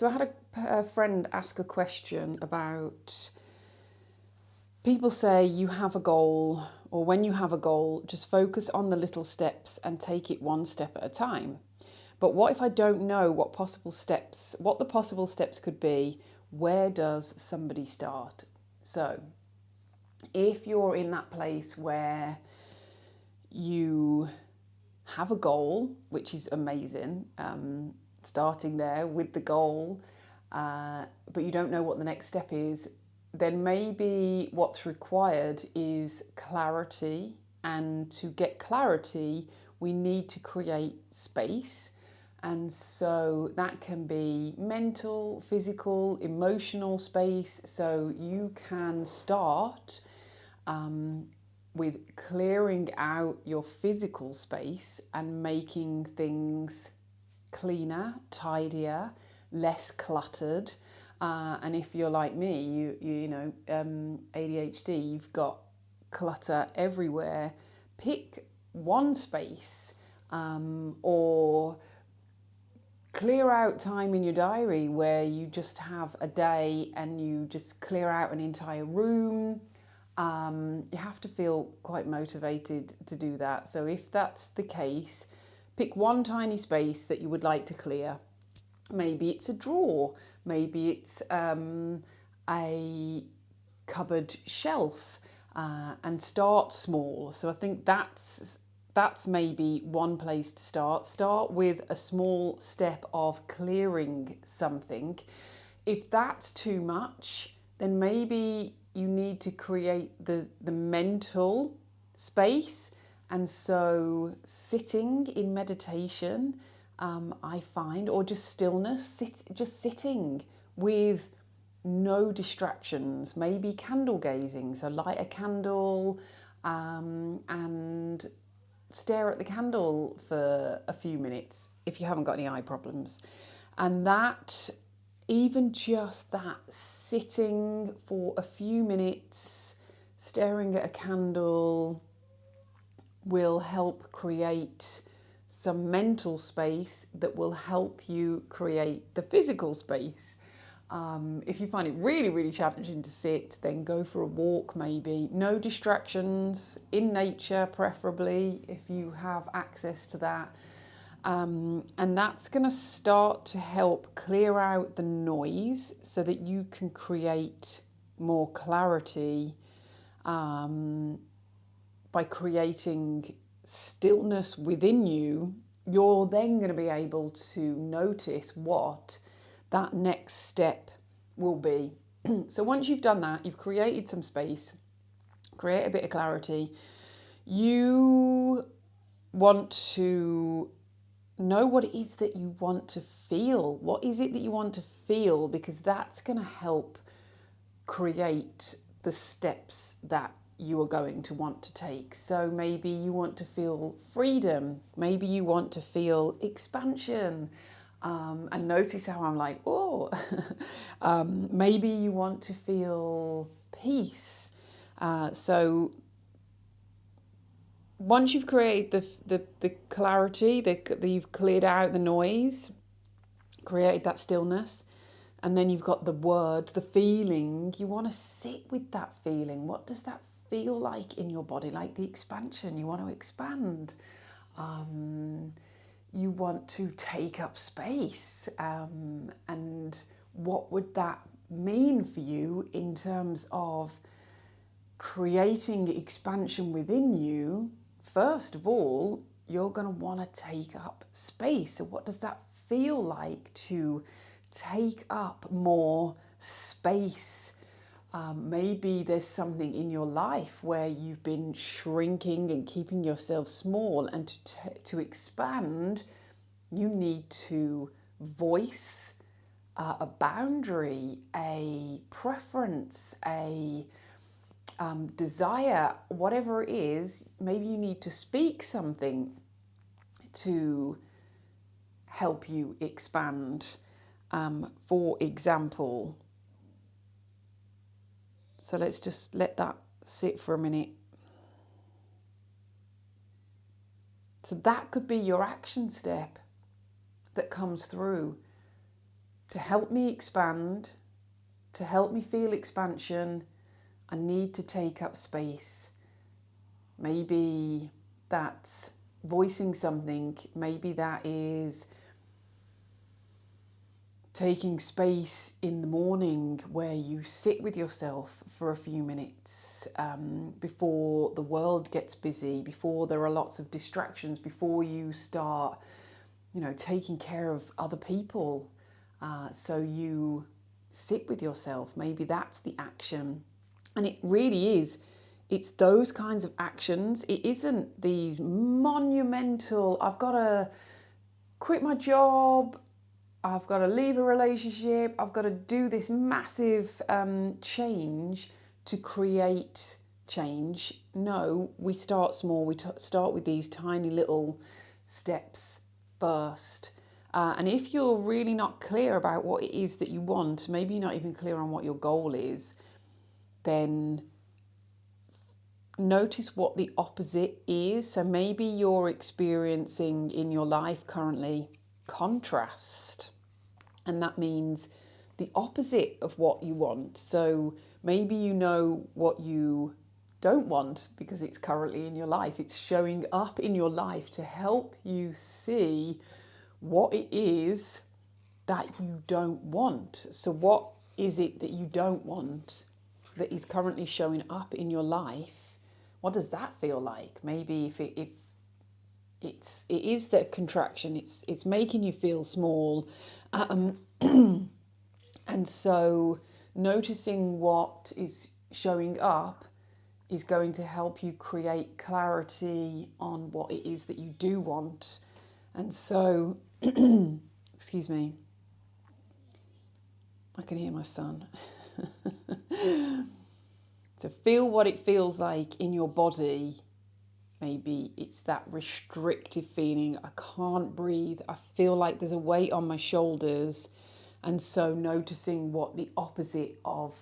So I had a friend ask a question about, people say you have a goal, or when you have a goal, just focus on the little steps and take it one step at a time. But what if I don't know what the possible steps could be? Where does somebody start? So if you're in that place where you have a goal, which is amazing, starting there with the goal, but you don't know what the next step is, then maybe what's required is clarity. And to get clarity, we need to create space. And so that can be mental, physical, emotional space. So you can start with clearing out your physical space and making things cleaner, tidier, less cluttered. And if you're like me, you know, ADHD, you've got clutter everywhere. Pick one space, or clear out time in your diary where you just have a day and you just clear out an entire room. You have to feel quite motivated to do that. So if that's the case, pick one tiny space that you would like to clear. Maybe it's a drawer, maybe it's a cupboard shelf, and start small. So I think that's maybe one place to start. Start with a small step of clearing something. If that's too much, then maybe you need to create the mental space. And so sitting in meditation, I find, or just stillness, just sitting with no distractions, maybe candle gazing. So light a candle and stare at the candle for a few minutes if you haven't got any eye problems. And that, even just that, sitting for a few minutes, staring at a candle, will help create some mental space that will help you create the physical space. If you find it really, really challenging to sit, then go for a walk maybe. No distractions, in nature preferably, if you have access to that. And that's going to start to help clear out the noise so that you can create more clarity by creating stillness within you. You're then going to be able to notice what that next step will be. So once you've done that, you've created some space, create a bit of clarity. You want to know what it is that you want to feel. What is it that you want to feel? Because that's going to help create the steps that you are going to want to take. So maybe you want to feel freedom. Maybe you want to feel expansion. And notice how I'm like, oh. Maybe you want to feel peace. So once you've created the clarity, you've cleared out the noise, created that stillness, and then you've got the word, the feeling, you want to sit with that feeling. What does that feel like in your body? Like the expansion, you want to expand. You want to take up space. And what would that mean for you in terms of creating expansion within you? First of all, you're going to want to take up space. So what does that feel like to take up more space? Maybe there's something in your life where you've been shrinking and keeping yourself small, and to expand, you need to voice a boundary, a preference, a desire, whatever it is. Maybe you need to speak something to help you expand. For example, so let's just let that sit for a minute. So that could be your action step that comes through. to help me expand, to help me feel expansion, I need to take up space. Maybe that's voicing something. Maybe that is taking space in the morning where you sit with yourself for a few minutes before the world gets busy, before there are lots of distractions, before you start, taking care of other people. So you sit with yourself. Maybe that's the action. And it really is. It's those kinds of actions. It isn't these monumental, I've got to quit my job, I've got to leave a relationship, I've got to do this massive change to create change. No, we start small. We start with these tiny little steps first. And if you're really not clear about what it is that you want, maybe you're not even clear on what your goal is, then notice what the opposite is. So maybe you're experiencing in your life currently contrast, and that means the opposite of what you want. So maybe you know what you don't want because it's currently in your life. It's showing up in your life to help you see what it is that you don't want. So what is it that you don't want that is currently showing up in your life? What does that feel like? Maybe if it is that contraction, it's making you feel small, and so noticing what is showing up is going to help you create clarity on what it is that you do want. And so, excuse me, I can hear my son. To feel what it feels like in your body. Maybe it's that restrictive feeling. I can't breathe. I feel like there's a weight on my shoulders. And so noticing what the opposite of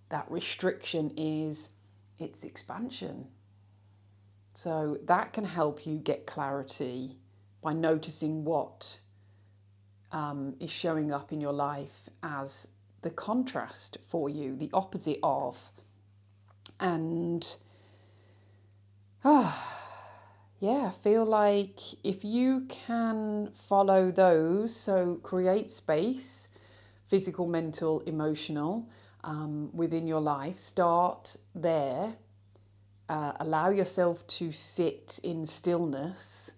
that restriction is, it's expansion. So that can help you get clarity by noticing what is showing up in your life as the contrast for you, the opposite of. And yeah, feel like if you can follow those, so create space, physical, mental, emotional, within your life, start there, allow yourself to sit in stillness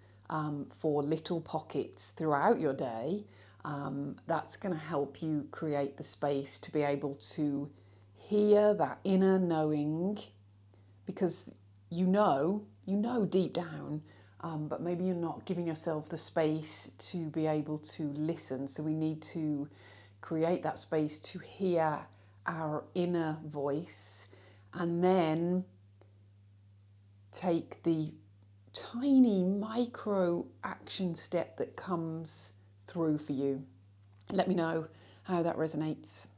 for little pockets throughout your day. That's going to help you create the space to be able to hear that inner knowing, because you know deep down, but maybe you're not giving yourself the space to be able to listen. So we need to create that space to hear our inner voice, and then take the tiny micro action step that comes through for you. Let me know how that resonates.